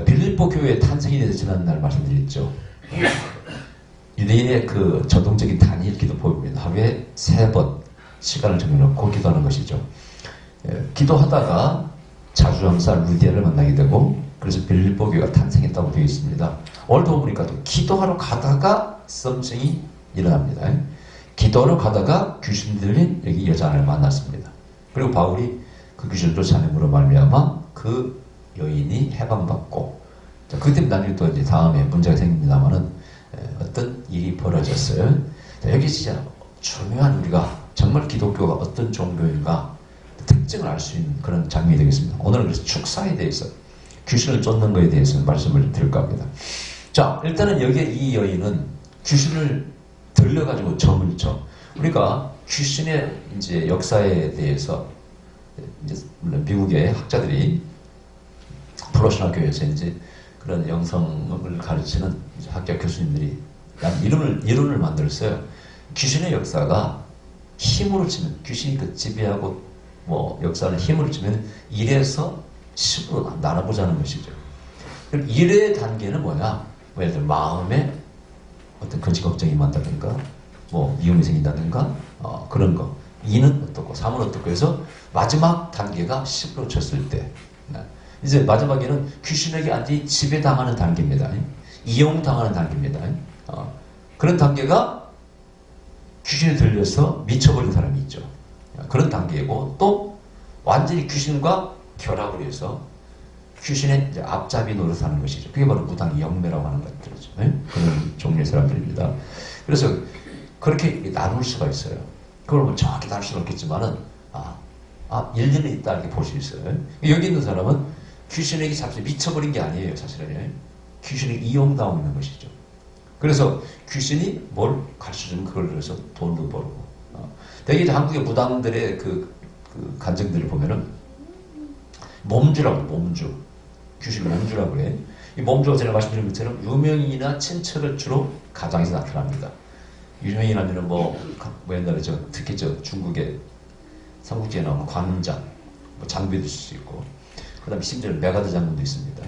빌립보 교회의 탄생에 대해서 지난날 말씀드렸죠. 유대인의 그 전통적인 단일 기도법입니다. 하루에 3번 시간을 정해놓고 기도하는 것이죠. 기도하다가 자주함사 루디아를 만나게 되고, 그래서 빌립보 교회가 탄생했다고 되어 있습니다. 오늘도 보니까 또 기도하러 가다가 썸씽이 일어납니다. 기도하러 가다가 귀신 들린 여기 여자 하나를 만났습니다. 그리고 바울이 그 귀신을 쫓아내므로 말미암아 그 여인이 해방받고, 자, 그 때문에 나중에 또 이제 다음에 문제가 생깁니다만은 어떤 일이 벌어졌어요. 자, 여기 진짜 중요한, 우리가 정말 기독교가 어떤 종교인가 특징을 알 수 있는 그런 장면이 되겠습니다. 오늘은 그래서 축사에 대해서, 귀신을 쫓는 것에 대해서 말씀을 드릴까 합니다. 자, 일단은 여기에 이 여인은 귀신을 들려가지고 점을 쳐. 우리가 귀신의 이제 역사에 대해서, 이제 물론 미국의 학자들이 프로셔널 교회에서 이제 그런 영성을 가르치는 이제 학교 교수님들이 이론을 만들었어요. 귀신의 역사가 힘으로 치면, 귀신이 그 지배하고 뭐 역사는 힘으로 치면 1에서 10으로 나눠보자는 것이죠. 그럼 1의 단계는 뭐냐? 뭐 예를 들어 마음에 어떤 근심 걱정이 많다든가, 뭐 미움이 생긴다든가, 그런 거. 2는 어떻고 3은 어떻고 해서 마지막 단계가 10으로 쳤을 때, 이제 마지막에는 귀신에게 완전히 지배당하는 단계입니다. 이용당하는 단계입니다. 그런 단계가 귀신에 들려서 미쳐버린 사람이 있죠. 그런 단계이고, 또 완전히 귀신과 결합을 해서 귀신의 이제 앞잡이 노릇하는 것이죠. 그게 바로 무당 영매라고 하는 것들이죠. 그런 종류의 사람들입니다. 그래서 그렇게 나눌 수가 있어요. 그걸 뭐 정확히 나눌 수는 없겠지만은, 일리는 있다, 이렇게 볼 수 있어요. 여기 있는 사람은 귀신에게 잡혀 미쳐버린 게 아니에요, 사실은. 귀신에게 이용당하고 있는 것이죠. 그래서 귀신이 뭘 가르쳐주면 그걸 들어서 돈도 벌고. 대개 이제 한국의 무당들의 그 간증들을 보면은 몸주라고, 몸주. 귀신 몸주라고 해. 이 몸주가 제가 말씀드린 것처럼 유명인이나 친척을 주로 가장에서 나타납니다. 유명인하면은 뭐 옛날에 특히 중국의 삼국지에 나오는 관장, 뭐 장비도 있을 수 있고, 그 다음에 심지어 메가드 장군도 있습니다.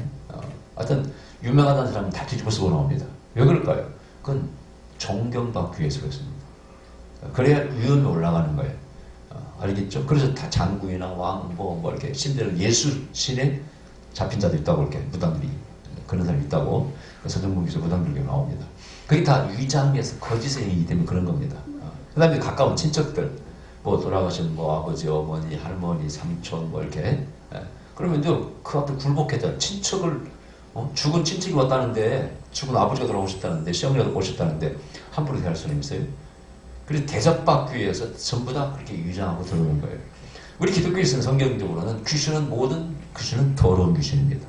하여튼 유명하다는 사람은 다 뒤집어 쓰고 나옵니다. 왜 그럴까요? 그건 존경받기 위해서 그렇습니다. 그래야 위험에 올라가는 거예요. 알겠죠? 그래서 다 장군이나 왕, 뭐 이렇게 심지어 예수신에 잡힌 자도 있다고, 이렇게 무당들이, 그런 사람이 있다고 서정문기서 무당들에게 나옵니다. 그게 다 위장에서 거짓의 행위이기 때문에 그런 겁니다. 그 다음에 가까운 친척들, 뭐 돌아가신 뭐 아버지, 어머니, 할머니, 삼촌, 뭐 이렇게. 그러면 이제 그 앞에 굴복해져. 친척을, 죽은 친척이 왔다는데, 죽은 아버지가 돌아오셨다는데, 시어머니가 오셨다는데, 함부로 대할 수는 있어요? 그래서 대접받기 위해서 전부 다 그렇게 위장하고 들어오는 거예요. 우리 기독교에서는 성경적으로는 모든 귀신은 더러운 귀신입니다.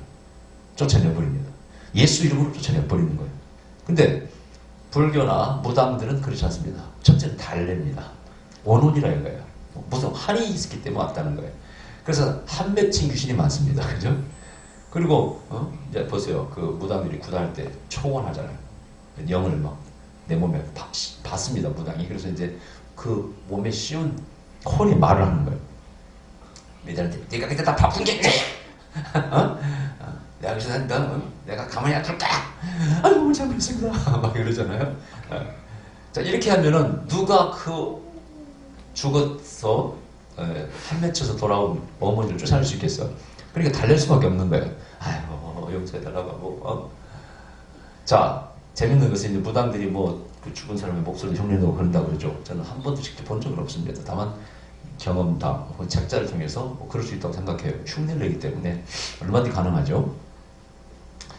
쫓아내버립니다. 예수 이름으로 쫓아내버리는 거예요. 근데 불교나 무당들은 그렇지 않습니다. 첫째는 달래입니다. 원혼이라 이거예요. 무슨 한이 있기 때문에 왔다는 거예요. 그래서 한 맺힌 귀신이 많습니다. 그죠? 그리고 이제 보세요. 그 무당들이 구달할 때 초원하잖아요. 영을 막 내 몸에 받습니다, 무당이. 그래서 이제 그 몸에 씌운 혼이 말을 하는 거예요. 매달한테 네가 그때 다 바쁜 게 내가 여기서 산다. 내가 가만히 안 둘까? 아이고 잘못했습니다. 막 이러잖아요. 자, 이렇게 하면은 누가 그 죽어서 한 맺혀서 돌아온 어머니를 쫓아낼 수 있겠어? 그러니까 달랠 수밖에 없는 거예요. 아이고 용서해달라고 하고. 자, 재밌는 것은 이제 무당들이 뭐 그 죽은 사람의 목소리 흉내내고 그런다고 그러죠. 저는 한 번도 직접 본 적은 없습니다. 다만 경험담, 책자를 통해서 뭐 그럴 수 있다고 생각해요. 흉내를 내기 때문에 얼마든지 가능하죠.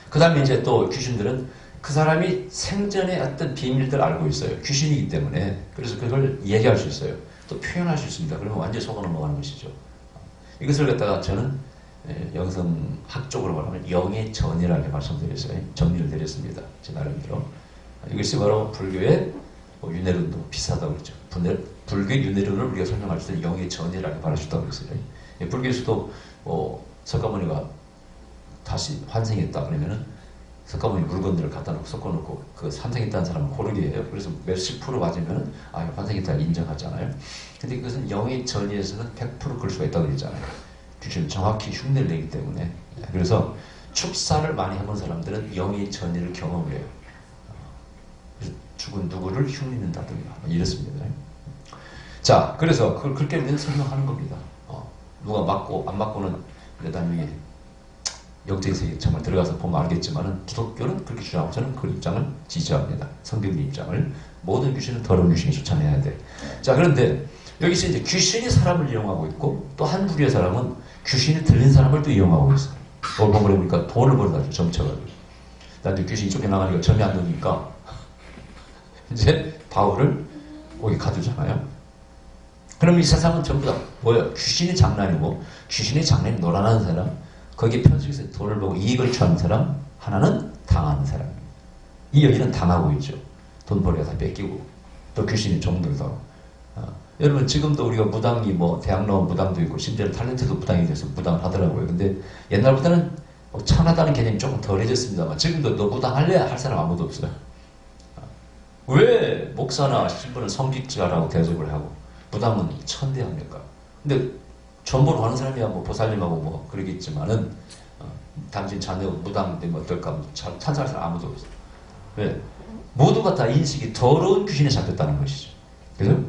그 다음에 이제 또 귀신들은 그 사람이 생전에 어떤 비밀들을 알고 있어요. 귀신이기 때문에. 그래서 그걸 얘기할 수 있어요. 또 표현할 수 있습니다. 그러면 완전히 속아 넘어가는 것이죠. 이것을 갖다가 저는 영성학적으로 말하면 영의 전이라고 말씀드렸어요. 정리를 내렸습니다. 제 나름대로. 이것이 바로 불교의 윤회론도 비슷하다고 그랬죠. 불교의 윤회론을 우리가 설명할 때 영의 전이라고 말할 수 있다고 그랬어요. 불교에서도 석가모니가 다시 환생했다 그러면은 석가모니 물건들을 갖다 놓고 섞어놓고 그 환생했다는 사람을 고르게 해요. 그래서 몇십 프로 맞으면은 환생했다 인정하잖아요. 근데 그것은 영의 전이에서는 100% 그럴 수가 있다고 그랬잖아요. 귀신은 정확히 흉내를 내기 때문에. 그래서 축사를 많이 해본 사람들은 영의 전이를 경험을 해요. 그래서 죽은 누구를 흉내낸다든가 이렇습니다. 자, 그래서 그걸 그렇게 우리는 설명하는 겁니다. 누가 맞고 안 맞고는 나중에 영적인 세계에 정말 들어가서 보면 알겠지만은 기독교는 그렇게 주장하고 저는 그 입장을 지지합니다. 성경의 입장을. 모든 귀신은 더러운 귀신이 쫓아내야 돼. 자, 그런데 여기서 이제 귀신이 사람을 이용하고 있고 또 한 부류의 사람은 귀신이 들린 사람을 또 이용하고 있어. 그걸 보니까 돈을 벌어다죠. 점쳐가지고. 나한테 귀신이 쫓겨나가니까 점이 안 되니까 이제 바울을 거기 가두잖아요. 그럼 이 세상은 전부 다 뭐예요? 귀신이 장난이고 귀신이 장난이 놀아나는 사람, 거기에 편식해서 돈을 벌고 이익을 취하는 사람, 하나는 당하는 사람. 이 여기는 당하고 있죠. 돈 벌이가 다 뺏기고 또 귀신이 종들도. 여러분 지금도 우리가 무당이 뭐 대학 나온 무당도 있고 심지어는 탤런트도 무당이 돼서 무당을 하더라고요. 근데 옛날보다는 천하다는 개념이 조금 덜해졌습니다만 지금도 너 무당할래? 할 사람 아무도 없어요. 왜 목사나 신부는 성직자라고 대접을 하고 무당은 천대합니까? 근데 전보로 하는 사람이야 뭐 보살님하고 뭐 그러겠지만은 당신 자녀 무당 되면 어떨까? 찬성할 사람 아무도 없어. 왜? 모두가 다 인식이 더러운 귀신에 잡혔다는 것이죠. 그죠?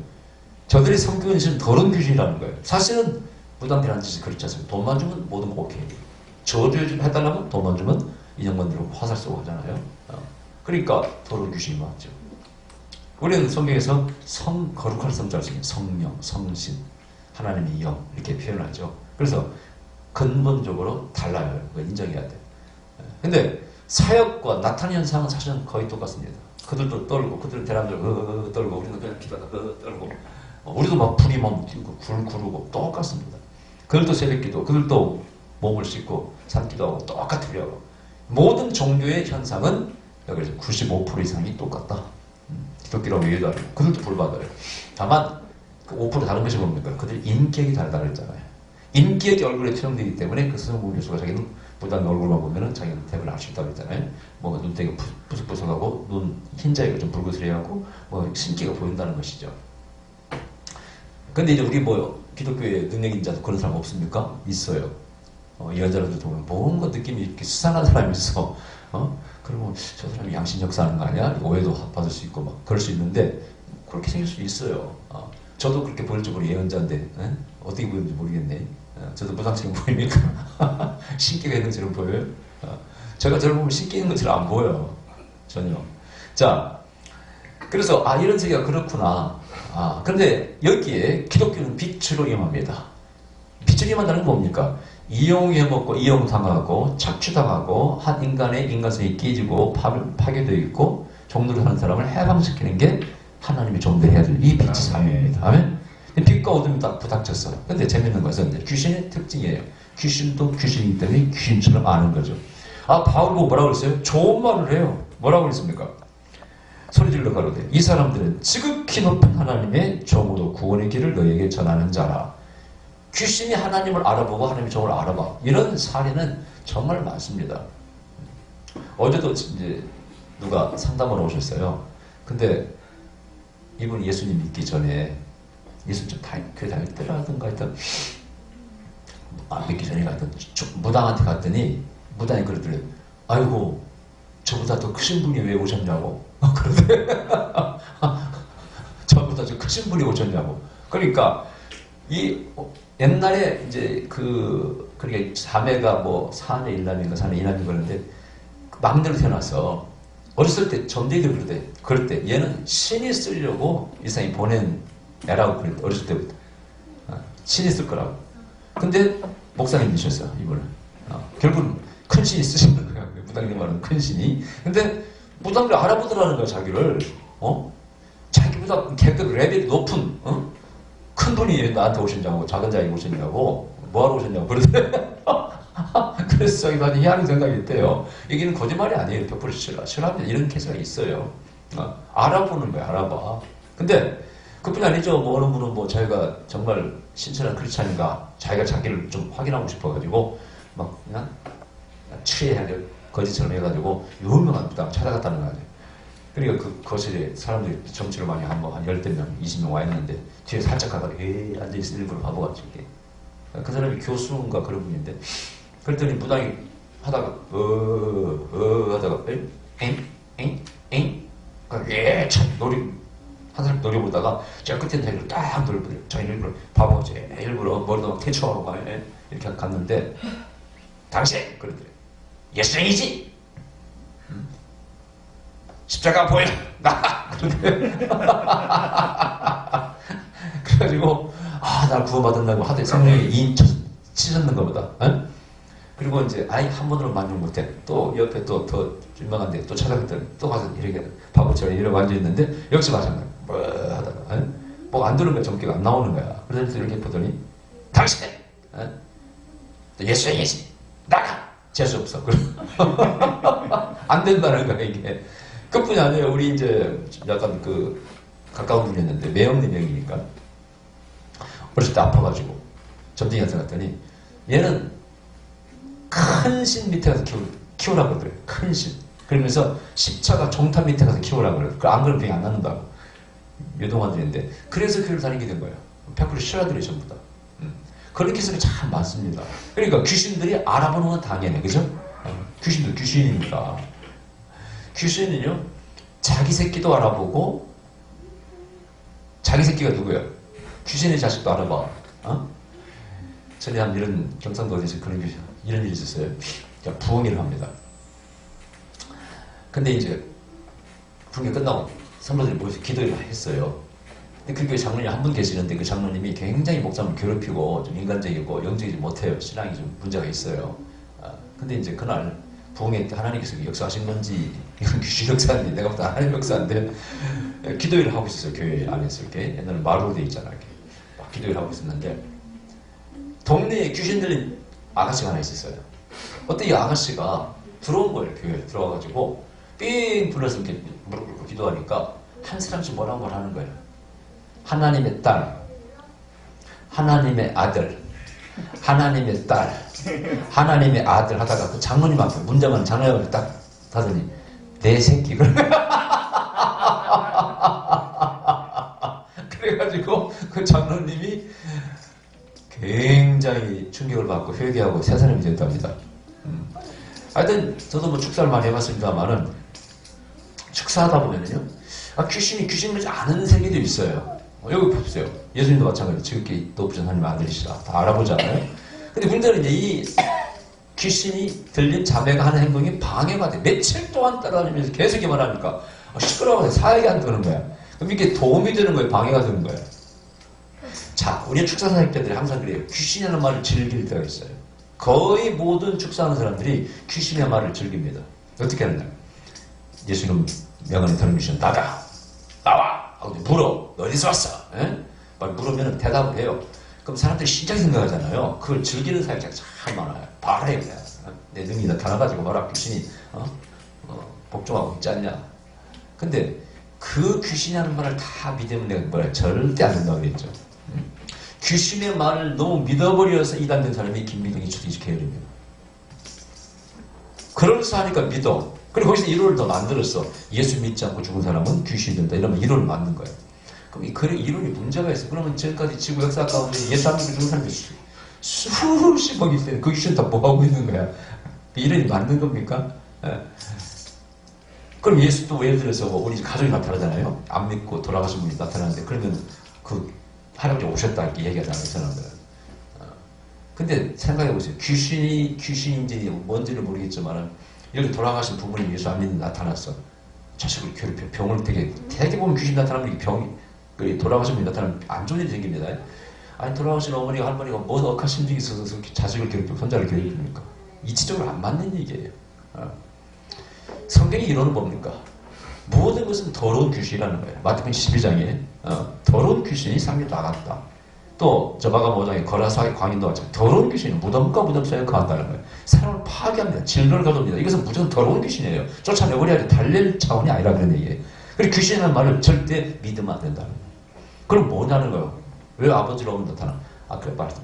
저들이 성격은 지금 더러운 귀신이라는 거예요. 사실은 무당이라는 짓이 그렇지 않습니까? 돈만 주면 모든 거 오케이. 저주해 좀 해달라면 돈만 주면 인형만 들고 화살 쏘고 하잖아요. 그러니까 더러운 귀신이 맞죠. 우리는 성경에서 거룩한 성자를 쓰면 성령, 성신, 하나님의 영 이렇게 표현하죠. 그래서 근본적으로 달라요. 그걸 인정해야 돼. 근데 사역과 나타나는 현상은 사실은 거의 똑같습니다. 그들도 떨고, 그들은 대람들 떨고, 우리는 그냥 기도하다 떨고, 우리도 막 불이 막 튀고, 굴 구르고 똑같습니다. 그들도 새벽기도, 그들도 몸을 씻고 산기도하고 똑같으려고. 모든 종교의 현상은 여기서 95% 이상이 똑같다. 기독교라고 얘기도 하고, 그들도 불받아요. 다만 그 5% 다른 것이 뭡니까? 그들 인격이 다르다 그랬잖아요. 인격이 얼굴에 투영되기 때문에 그 스승 교수가 자기는 무당 얼굴만 보면은 자기는 대부분 알 수 있다고 했잖아요. 뭐 눈대가 부석부석하고 눈 흰자위가 좀 붉으스레하고 뭐 신기가 보인다는 것이죠. 근데 이제 우리 뭐 기독교의 능력 인자도 그런 사람 없습니까? 있어요. 예언자들도 보면 뭔가 느낌이 이렇게 수상한 사람이 있어. 그러면 저 사람이 양심역사하는 거 아니야? 오해도 받을 수 있고 막 그럴 수 있는데 그렇게 생길 수 있어요. 저도 그렇게 보일 줄 모르고 예언자인데 어떻게 보이는지 모르겠네. 저도 무당처럼 보입니까? 신기가 있는 것처럼 보여요? 제가 저를 보면 신기 있는 것처럼 안 보여요. 전혀. 자, 그래서 이런 세계가 그렇구나. 그런데 여기에 기독교는 빛으로 임합니다. 빛으로 임한다는 건 뭡니까? 이용해먹고 이용당하고 착취당하고 한 인간의 인간성이 깨지고 파괴되어 있고 종들을 하는 사람을 해방시키는 게 하나님이 종들이 해야 될 이 빛의 삶입니다. 아멘? 빛과 어둠이 딱 부닥쳤어요. 근데 재밌는 것은 귀신의 특징이에요. 귀신도 귀신이기 때문에 귀신처럼 아는 거죠. 바울 보고 뭐라고 그랬어요? 좋은 말을 해요. 뭐라고 그랬습니까? 소리질러 가로되 이 사람들은 지극히 높은 하나님의 종으로 구원의 길을 너에게 전하는 자라. 귀신이 하나님을 알아보고 하나님의 종을 알아봐. 이런 사례는 정말 많습니다. 어제도 이제 누가 상담하러 오셨어요. 근데 이분이 예수님 믿기 전에 예수님 좀 교회 다닐 때라든가 하여튼 믿기 전에 하여튼 무당한테 갔더니 무당이 그러더래요. 아이고 저보다 더 크신 분이 왜 오셨냐고. 그러더래. 저보다 더 크신 분이 오셨냐고. 그러니까 이 옛날에 이제 그러니까 사매가 뭐 사내 일남인가 사내 이남인 그러는데 마음대로 태어나서 어렸을 때 점쟁이들 그럴 때 얘는 신이 쓰려고 이상이 보낸 애라고 그랬대. 어렸을 때부터 신이 쓸 거라고. 근데 목사님이셨어요 이분은. 결국은 큰 신이 쓰시는 거야. 무당님 말은 큰 신이. 근데 무당들 알아보더라는 거야 자기를. 자기보다 계급 레벨이 높은 큰 분이 나한테 오셨냐고, 작은 자에게 오셨냐고, 뭐하러 오셨냐고 그러더래. 그래서 자기가 희한한 생각이 있대요. 여기는 거짓말이 아니에요. 100% 실합니다. 이런 케이스가 있어요. 알아보는 거야, 알아봐. 근데 그뿐이 아니죠. 뭐 어느 분은 뭐 자기가 정말 신천한 크리스찬인가, 자기가 자기를 좀 확인하고 싶어가지고 막 그냥 취해야 거짓처럼 해가지고 유명한 무당 찾아갔다는 거 아니에요. 그러니까 그 거실에 사람들이 정치를 많이 한 10대 명, 20명 와 있는데 뒤에 살짝 가가지고 앉아있을 일부러 바보같이 이렇게. 그 사람이 교수인가 그런 분인데 그랬더니 무당이 하다가 하다가 엥 참 한 사람 노려보다가 저 끝에 자기를 딱 노려보래요. 자기 일부러 바보지 일부러 머리도 막 태초하고 막 이렇게 갔는데 당신 그러더래. 예수님이지? 십자가 보여 나 그래가지고 나 구원받았다고 하더니 성령이 인 치셨는 것보다. 그리고 이제 아이 한 번으로 만족 못해. 또 옆에 또 더 유명한데 또 찾아갔더니 또 가서 이렇게 바보처럼 이러고 앉아있는데 역시 마찬가지. 뭐 하다가 뭐 안 들은 거야. 전기가 안 나오는 거야. 그래서 이렇게 보더니 당신 예수님이지 나가 재수 없어. 안 된다는 거야 이게. 그뿐이 아니에요. 우리 이제 약간 그 가까운 분이었는데 매형님 형이니까 어렸을 때 아파가지고 점쟁이한테 갔더니 얘는 큰 신 밑에 가서 키우라고 그러더래요. 큰 신. 그러면서 십자가 종탑 밑에 가서 키우라고 그래요. 안 그러면 병이 안 낫는다고. 유동아들인데 그래서 교회를 다니게 된 거예요. 100% 신하들이 전부 다. 그런 기술이 참 많습니다. 그러니까 귀신들이 알아보는 건 당연해. 그죠? 귀신도 귀신이니까. 귀신은요, 자기 새끼도 알아보고, 자기 새끼가 누구예요? 귀신의 자식도 알아봐. 전에 한 이런 경상도 어디서 그런 이런 일이 있었어요. 부흥회를 합니다. 근데 이제 부흥회 끝나고 성도들이 모여서 기도를 했어요. 근데 그 교회 장로님이 한 분 계시는데 그 장로님이 굉장히 목사님을 괴롭히고 좀 인간적이고 영적이지 못해요. 신앙이 좀 문제가 있어요. 근데 이제 그날 부흥회 때 하나님께서 역사하신 건지 이건 귀신 역사인데 내가 보다 하나님 역사인데 기도회를 하고 있었어요. 교회 안에서 이렇게 옛날에 마루로 돼 있잖아. 이렇게 막 기도회를 하고 있었는데 동네에 귀신 들린 아가씨가 하나 있었어요. 어때 이 아가씨가 들어온 거예요. 교회에 들어와가지고 삥 불러서 이렇게 무릎 꿇고 기도하니까 한 사람씩 뭐라고 하는 거예요. 하나님의 딸, 하나님의 아들, 하나님의 딸, 하나님의 아들 하다가 그 장로님 앞에 문장은 장로님을 딱 하더니 내 새끼 그래가지고 그 장로님이 굉장히 충격을 받고 회개하고 새 사람이 됐답니다. 하여튼 저도 뭐 축사를 많이 해봤습니다만은 축사하다 보면은요 귀신을 아는 세계도 있어요. 여기 보세요. 예수님도 마찬가지로 지극히 높으신 하나님의 아들이시라 다 알아보잖아요. 근데 문제는 이제 이 귀신이 들린 자매가 하는 행동이 방해가 돼. 며칠 동안 따라다니면서 계속 말하니까 시끄러워서 사역이 안 되는 거야. 그럼 이게 도움이 되는 거예요? 방해가 되는 거예요? 자, 우리 축사사역자들이 항상 그래요. 귀신이라는 말을 즐길 때가 있어요. 거의 모든 축사하는 사람들이 귀신의 말을 즐깁니다. 어떻게 하느냐? 예수님 명언에 들으시면 나와! 하고 물어. 너 어디서 왔어? 막 물으면 대답을 해요. 그럼 사람들이 신기하게 생각하잖아요. 그걸 즐기는 사역자가 참 많아요. 바라요 그냥. 내 능력이 나타나가지고 봐라 귀신이 복종하고 있지 않냐. 근데 그 귀신이 하는 말을 다 믿으면 내가 뭐라 절대 안 된다고 그랬죠. 귀신의 말을 너무 믿어버려서 이단된 사람이 김미경이 주디지 계열입니다. 그럴싸하니까 믿어. 그리고 거기서 이론을 더 만들었어. 예수 믿지 않고 죽은 사람은 귀신이 된다. 이러면 이론을 만든 거예요. 그럼 이 이론이 문제가 있어. 그러면 지금까지 지구 역사 가운데 예수 안 믿고 죽은 사람이 수십억이 있어요. 그 귀신 다 뭐하고 있는 거야? 이론이 만든 겁니까? 그럼 예수도 예를 들어서 우리 가족이 나타나잖아요. 안 믿고 돌아가신 분이 나타나는데 그러면 그 할아버지 오셨다 이렇게 얘기하잖아요. 사람들은. 근데 생각해보세요. 귀신인지 뭔지를 모르겠지만은 여기 돌아가신 부모님 예수 안 믿는 나타났어. 자식을 괴롭혀. 병을 되게 보면 귀신 나타나면 병이 돌아가신 분이 나타나면 안 좋은 일이 생깁니다. 아니 돌아가신 어머니가 할머니가 뭔 억한 심정이 있어서 그렇게 자식을 괴롭히고 손자를 괴롭힙니까? 이치적으로 안 맞는 얘기예요. 성경의 이론은 뭡니까? 모든 것은 더러운 귀신이라는 거예요. 마태복음 12장에 더러운 귀신이 상에 나갔다. 또 저마감 5장에 거라사의 광인도 마찬가지. 더러운 귀신은 무덤과 무덤 사이에 거한다는 거예요. 사람을 파괴합니다. 질병을 가져옵니다. 이것은 무조건 더러운 귀신이에요. 쫓아내버려야지 달랠 차원이 아니라 그런 얘기예요. 그리고 귀신이라는 말을 절대 믿으면 안 된다는 거예요. 그럼 뭐냐는 거예요. 왜 아버지로 오면 나타나? 그래 말이죠.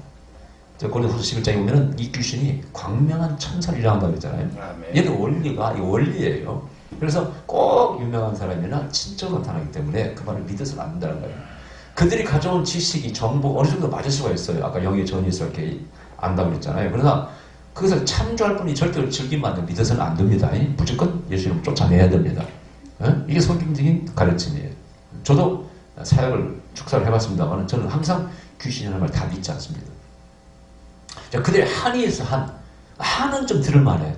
고린도후서 11장에 보면은 이 귀신이 광명한 천사를 일어난다고 그랬잖아요. 얘는 원리가 이 원리예요. 그래서 꼭 유명한 사람이나 친척으로 나타나기 때문에 그 말을 믿어서는 안 된다는 거예요. 그들이 가져온 지식이 정보 어느 정도 맞을 수가 있어요. 아까 영의 전이에서 이렇게 안다고 그랬잖아요. 그러나 그것을 창조할 뿐이 절대로 즐기면 안 돼. 믿어서는 안 됩니다. 무조건 예수님을 쫓아내야 됩니다. 이게 성경적인 가르침이에요. 저도 사역을 축사를 해봤습니다만 저는 항상 귀신이라는 말 다 믿지 않습니다. 자, 그들의 한이 있어, 한은 좀 들을만해.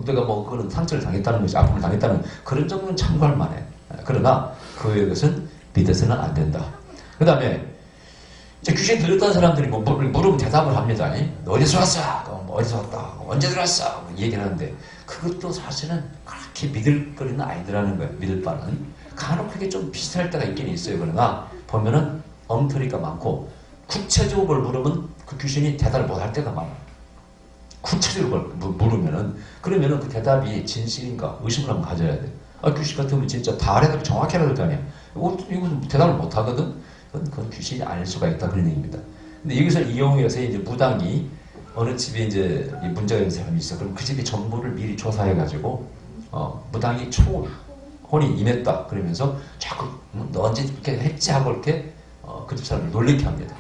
내가 뭐 그런 상처를 당했다는 것이 아픔을 당했다는 그런 정도는 참고할 만해. 그러나 그 외의 것은 믿어서는 안 된다. 그 다음에 이제 귀신 들렸다는 사람들이 뭐 물으면 대답을 합니다. 너 어디서 왔어? 뭐 어디서 왔다? 언제 들어왔어? 뭐 얘기를 하는데 그것도 사실은 그렇게 믿을 거리는 아니더라는 거예요. 믿을 바는. 간혹 그게 좀 비슷할 때가 있긴 있어요. 그러나 보면은 엉터리가 많고 구체적으로 물으면 그 귀신이 대답을 못 할 때가 많아요. 구체적으로 물으면은 그러면은 그 대답이 진실인가 의심을 한번 가져야 돼. 귀신 같으면 진짜 다 알아도 정확히 알아야 될 거 아니야. 이거 대답을 못 하거든. 그건 귀신이 아닐 수가 있다 그런 얘기입니다. 근데 여기서 이용해서 이제 무당이 어느 집에 이제 문제가 있는 사람이 있어. 그럼 그 집의 정보를 미리 조사해 가지고 무당이 혼이 임했다 그러면서 자꾸 너 언제 이렇게 했지 하고 이렇게 그 집 사람을 놀래게 합니다.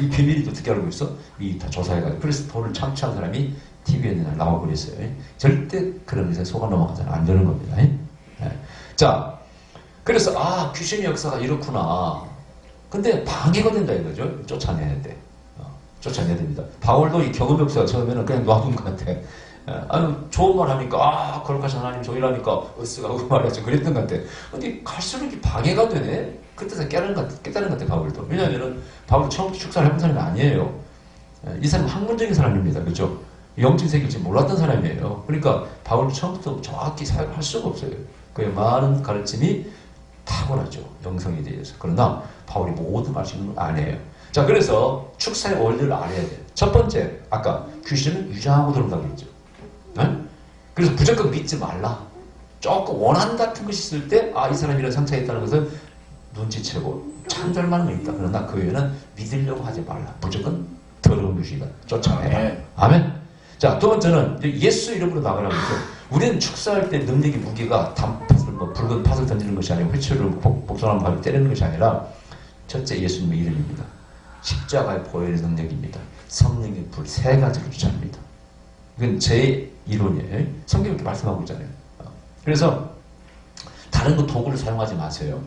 이 비밀이 어떻게 알고 있어? 미리 다 조사해가지고. 그래서 돈을 창취한 사람이 TV에 나와 버렸어요. 절대 그런 것에 속아 넘어가서는 안 되는 겁니다. 자, 그래서 귀신의 역사가 이렇구나. 근데 방해가 된다 이거죠. 쫓아내야 돼. 쫓아내야 됩니다. 바울도 이 경험 역사가 처음에는 그냥 놔둔 것 같아. 좋은 말 하니까 거룩하신 하나님 저희라니까 으쓱하고 말하죠. 그랬던 것 같아. 근데 갈수록 방해가 되네. 그때서 깨달은 것 같아 바울도. 왜냐하면은 바울 처음부터 축사를 해본 사람이 아니에요. 이 사람은 학문적인 사람입니다. 그렇죠? 영적 세계를 지금 몰랐던 사람이에요. 그러니까 바울도 처음부터 정확히 사역을 할 수가 없어요. 그의 많은 가르침이 탁월하죠. 영성에 대해서. 그러나 바울이 모든 말씀을 안 해요. 자, 그래서 축사의 원리를 알아야 돼요. 첫 번째, 아까 귀신은 유장하고 들어온다고 그랬죠. 그래서 무조건 믿지 말라. 조금 원한 같은 것이 있을 때, 이 사람이 이런 상처가 있다는 것을 눈치채고 창조할 만한 건 있다. 그러나 그 외에는 믿으려고 하지 말라. 무조건 더러운 귀신이다. 쫓아내라. 아멘. 자, 두 번째는 예수 이름으로 나가라고 했죠. 우리는 축사할 때 능력의 무게가 붉은 팥을 던지는 것이 아니고 회초리로 복숭아나무 발을 때리는 것이 아니라 첫째 예수님의 이름입니다. 십자가의 보혈의 능력입니다. 성령의 불 세 가지를 주장합니다. 이건 제 이론이에요. 성경이 이렇게 말씀하고 있잖아요. 그래서 다른 거 도구를 사용하지 마세요.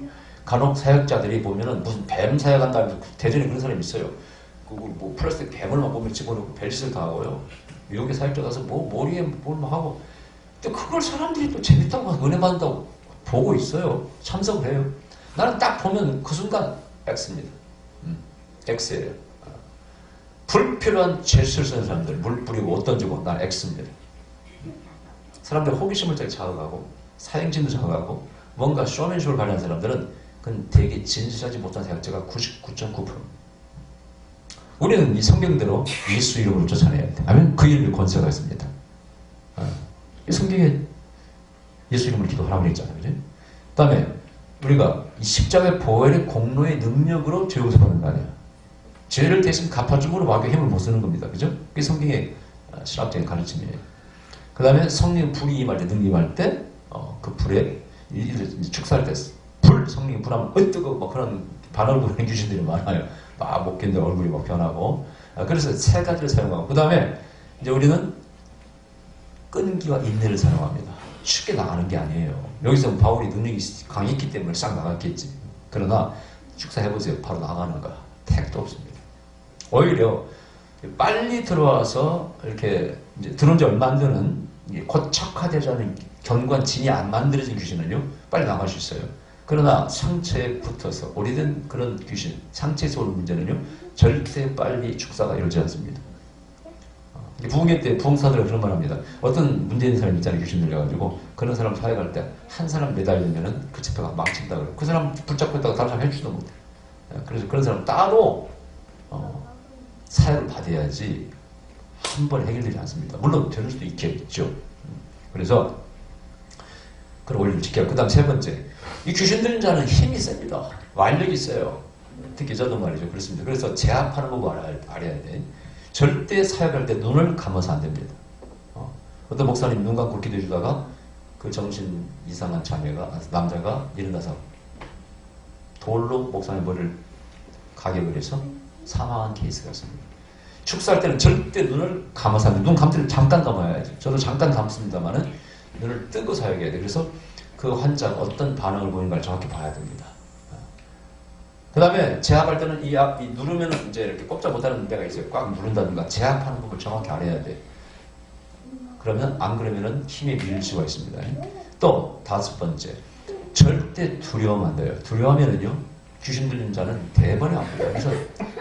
간혹 사역자들이 보면은 무슨 뱀 사역한다면서 대전에 그런 사람이 있어요. 뭐 플라스틱 뱀을 막 몸에 집어넣고 벨짓을 다 하고요. 미국의 사역자 가서 머리에 뭘 막 하고. 근데 그걸 사람들이 또 재밌다고 은혜 받는다고 보고 있어요. 참석을 해요. 나는 딱 보면 그 순간 X입니다. X예요. 불필요한 제스를 쓰는 사람들, 물 뿌리고 옷 던지고 난 X입니다. 사람들 호기심을 자극하고 사행심도 자극하고 뭔가 쇼맨십을 발휘하는 사람들은 그건 되게 진실하지 못한 사역자가 99.9%. 우리는 이 성경대로 예수 이름으로 쫓아내야 돼. 아멘. 그 이름에 권세가 있습니다. 이 성경에 예수 이름으로 기도하라고 그랬잖아요. 그죠? 그 다음에 우리가 이 십자가의 보혈의 공로의 능력으로 죄 용서 받는 거 아니에요. 죄를 대신 갚아줌으로 마귀의 힘을 못 쓰는 겁니다. 그죠? 그게 성경의 신학적인 가르침이에요. 그 다음에 성령 불이 임할 때, 능력이 임할 때, 그 불에, 축사할 때, 성령이 불하면, 뜨거워, 뭐 그런 반응을 보이는 귀신들이 많아요. 막 못 견뎌 얼굴이 막 변하고. 그래서 세 가지를 사용하고. 그 다음에, 이제 우리는 끈기와 인내를 사용합니다. 쉽게 나가는 게 아니에요. 여기서 바울이 능력이 강했기 때문에 싹 나갔겠지. 그러나, 축사해보세요. 바로 나가는 거. 택도 없습니다. 오히려 빨리 들어와서 이렇게 이제 들어온 지 얼마 안 되는 고착화되지 않은 견고한 진이 안 만들어진 귀신은요 빨리 나갈 수 있어요. 그러나 상처에 붙어서 오래된 그런 귀신, 상처에서 오는 문제는요 절대 빨리 축사가 이루어지지 않습니다. 부흥회 때 부흥사들은 그런 말 합니다. 어떤 문제 있는 사람 있잖아요. 귀신 들려가지고 그런 사람 사역할 때 한 사람 매달리면은 그 집회가 망친다 그래요. 그 사람 붙잡고 있다가 다른 사람 해주지도 못해. 그래서 그런 사람 따로 사역을 받아야지 한 번에 해결되지 않습니다. 물론 되는 수도 있겠죠. 그래서 그런 원리를 지켜야. 그 다음 세 번째, 이 귀신 들린 자는 힘이 셉니다. 완력이 있어요. 특히 저도 말이죠. 그렇습니다. 그래서 제압하는 법을 알아야 돼. 절대 사역할 때 눈을 감아서 안 됩니다. 어떤 목사님 눈 감고 기도해 주다가 그 정신 이상한 남자가 일어나서 돌로 목사님 머리를 가격을 해서 사망한 케이스가 있습니다. 축사할 때는 절대 눈을 감아서 안 돼. 눈 감을 때 잠깐 감아야지. 저도 잠깐 감습니다만은 눈을 뜨고 사용해야 돼. 그래서 그 환자가 어떤 반응을 보이는가를 정확히 봐야 됩니다. 그 다음에 제압할 때는 이 누르면은 이제 이렇게 꼽자 못하는 데가 있어요. 꽉 누른다든가 제압하는 법을 정확히 알아야 돼. 그러면 안 그러면은 힘에 밀릴 수가 있습니다. 또 5번째, 절대 두려워하면 안 돼요. 두려워하면은요 귀신 들린 자는 대번에 아프고요. 그래서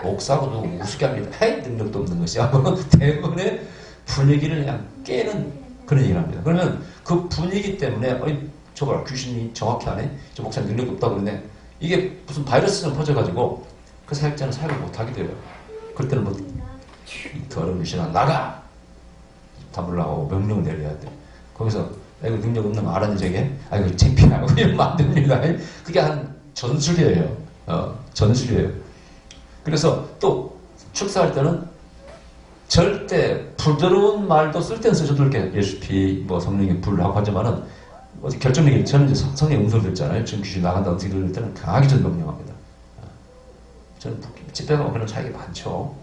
목사고도 우습게 합니다. 헤이 능력도 없는 것이 하고 대번에 분위기를 그냥 깨는 그런 얘기를 합니다. 그러면 그 분위기 때문에 저 봐라 귀신이 정확히 하네. 저 목사님 능력이 없다고 그러네. 이게 무슨 바이러스처럼 퍼져가지고 그 사역자는 사역을 못하게 돼요. 그럴 때는 뭐 이 더러운 귀신아 나가! 담으려고 명령을 내려야 돼. 거기서 이거 능력 없는 거 알았니 저게? 이거 창피하고 이러면 안 됩니다. 그게 한 전술이에요. 전술이에요. 그래서 또 축사할 때는 절대 부드러운 말도 쓸 때는 쓰셔도 이렇게 예수피 뭐 성령의 불을 하고 하지만은 어디 결정적인 저는 이제 성령의 응설 듣잖아요. 지금 귀신 나간다 어떻게 들을 때는 강하게 전 명령합니다. 저는 집회가 그런 차이가 많죠.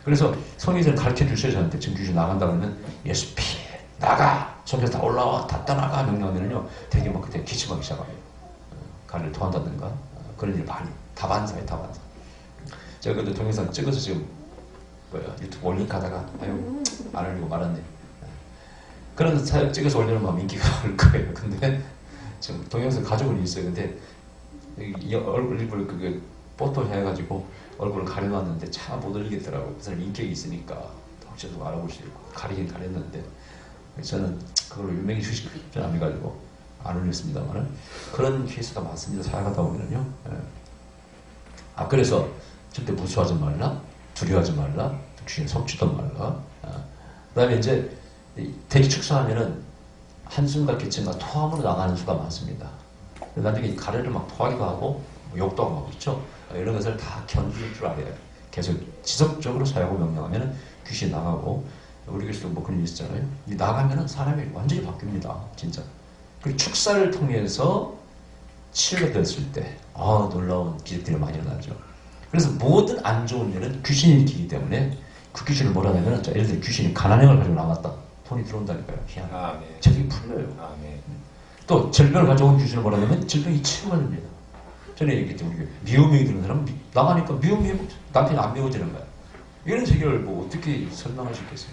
그래서 성령이 가르쳐 주셔야 저한테 지금 귀신 나간다 그러면 예수피 나가 손에서 다 올라와 다 떠나가 명령하면은요 되게 뭐 그때 기침하기 시작합니다. 간을 토한다든가 그런 일 많이 다반사예요. 다반사. 제가 근데 동영상 찍어서 지금 유튜브 올릴까다가 아유 안 올리고 말았네. 그런 사역 찍어서 올려놓으면 인기가 올 거예요. 근데 지금 동영상 가져온 일이 있어요. 근데 얼굴 그게 포토 해가지고 얼굴을 가려놨는데 참 못 올리겠더라고요. 그 사람 인격이 있으니까 혹시라도 알아보시고 가리긴 가렸는데 저는 그걸로 유명해지고 싶지 않아가지고 안 올렸습니다만 그런 케이스가 많습니다. 살아가다 보면요. 그래서 절대 무수하지 말라, 두려워하지 말라, 귀신 속지도 말라. 그 다음에 이제 대기 축사하면은 한숨과 기침과 토함으로 나가는 수가 많습니다. 나중에 가래를 막 토하기도 하고 욕도 하고 그렇죠. 이런 것을 다 견딜 줄 알아야 돼. 계속 지속적으로 사용하고 명령하면은 귀신이 나가고 우리 교수도 뭐 그런 일 있잖아요. 나가면은 사람이 완전히 바뀝니다. 진짜. 그리고 축사를 통해서 치료됐을 때 놀라운 기적들이 많이 일어나죠. 그래서 모든 안 좋은 일은 귀신이 일으키기 때문에 그 귀신을 몰아내면 예를 들어 귀신이 가난행을 가지고 나왔다. 돈이 들어온다니까요. 희한하게. 책이 풀려요. 또 질병을 가져온 귀신을 몰아내면 질병이 치유가 됩니다. 전에 얘기했죠. 미움이 드는 사람은 나가니까 미움이 남편이 안 미워지는 거야. 이런 세계를 뭐 어떻게 설명할 수 있겠어요?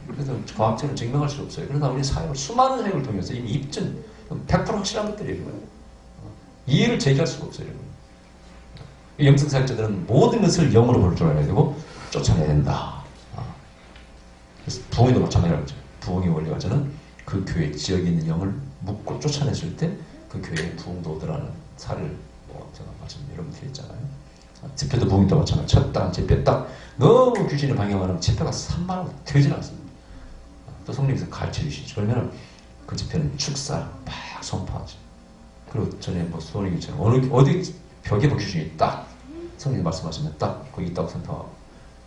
그래서 과학적으로 증명할 수 없어요. 그러나 우리 사역을 수많은 사역을 통해서 이미 입증 100% 확실한 것들이 거예요. 이해를 제기할 수가 없어요. 영성 사역자들은 모든 것을 영으로 볼 줄 알아야 되고 쫓아내야 된다. 그래서 부흥에도 마찬가지죠. 부흥의 원리가 저는 그 교회 지역에 있는 영을 묶고 쫓아냈을 때 그 교회에 부흥도 오더라는 사례를 제가 말씀 여러분 드렸잖아요. 집회도 부흥도 마찬가지. 첫 당 집회 딱 너무 귀신을 방영하면 집회가 3만 원 되질 않습니다. 또 성령께서 가르쳐 주시죠. 그러면 그 집회는 축사 막 선포하죠. 그리고 전에 뭐 수원이처럼 어디 벽에 뭐 귀신이 딱 성령이 말씀하시면 딱 거기 있다고 선포하고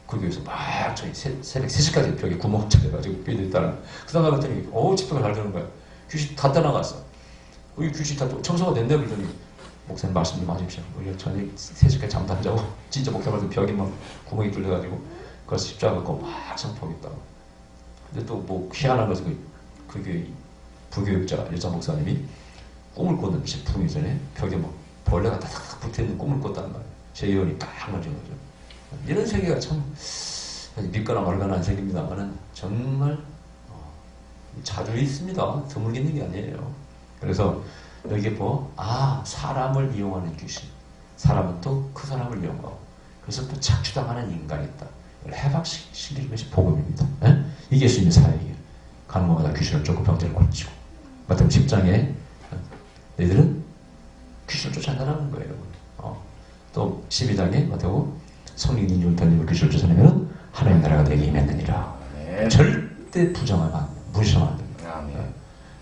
그 교회에서 막 저희 새벽 3시까지 벽에 구멍 쳐가지고 삐져 있다는 그 다음에 갔더니 집회가 잘 되는 거야. 귀신 다 떠나갔어. 우리 귀신 다 청소가 됐네 그러더니 목사님 말씀 좀 하십시오. 우리 저녁 3시까지 잠도 안 자고 진짜 목사님 벽에 막 구멍이 뚫려가지고 그래서 십자가 갖고 막 선포하겠다고. 근데 또 뭐 희한한 것은 그 교회 부교육자 여자 목사님이 꿈을 꿨는데 부흥 전에 벽에 막 벌레가 다닥 붙어있는 꿈을 꿨다는 거예요. 제 예언이 딱 맞은 거죠. 이런 세계가 참 믿거나 말거나 하는 세계입니다만은 정말 자주 있습니다. 드물게 있는 게 아니에요. 그래서 여기에 사람을 이용하는 귀신, 사람은 또 그 사람을 이용하고 그래서 또 착취당하는 인간이 있다. 해박시키는 것이 복음입니다. 예? 이게 예수님의 사역이에요. 가는 곳마다 귀신을 쫓고 병자를 고치고 마태복음 10장에 너희들은 귀신을 쫓아내라는 거예요. 또 12장에 마태복음 성령이 인중을 던지고 귀신을 쫓아내면 하나님 나라가 내게 임했느니라. 절대 부정하면 안 돼. 무시하면 안 됩니다.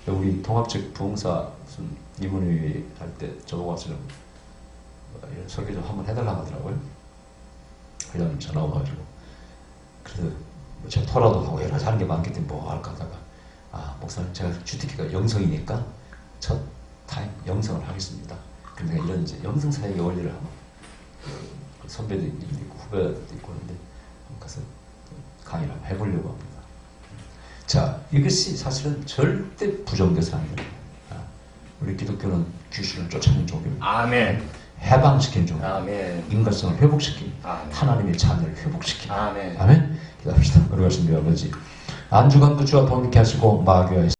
우리 통합적 부흥사 무슨 이문회 할 때 저보고 와서 좀 설교 좀 한번 해달라고 하더라고요. 회장님 전화 와가지고 그래서 제가 토라도 하고 여러 가지 하는 게 많기 때문에 뭐 할까 하다가 목사님 제가 주특기가 영성이니까 첫 타임 영성을 하겠습니다. 그런데 이런 이제 영성 사역의 원리를 한번 선배도 있고 후배도 있고 하는데 그래서 강의를 한번 해보려고 합니다. 자, 이것이 사실은 절대 부정돼서는 안 됩니다. 우리 기독교는 귀신을 쫓아내는 종교입니다. 아멘. 해방시키는 종교. 아멘. 인간성을 회복시킵니다. 아멘. 하나님의 자녀를 회복시킵니다. 아멘. 아멘. 기도합시다. 거룩하신 우리 아버지, 안주간도 주와 동행케 하시고 마귀와의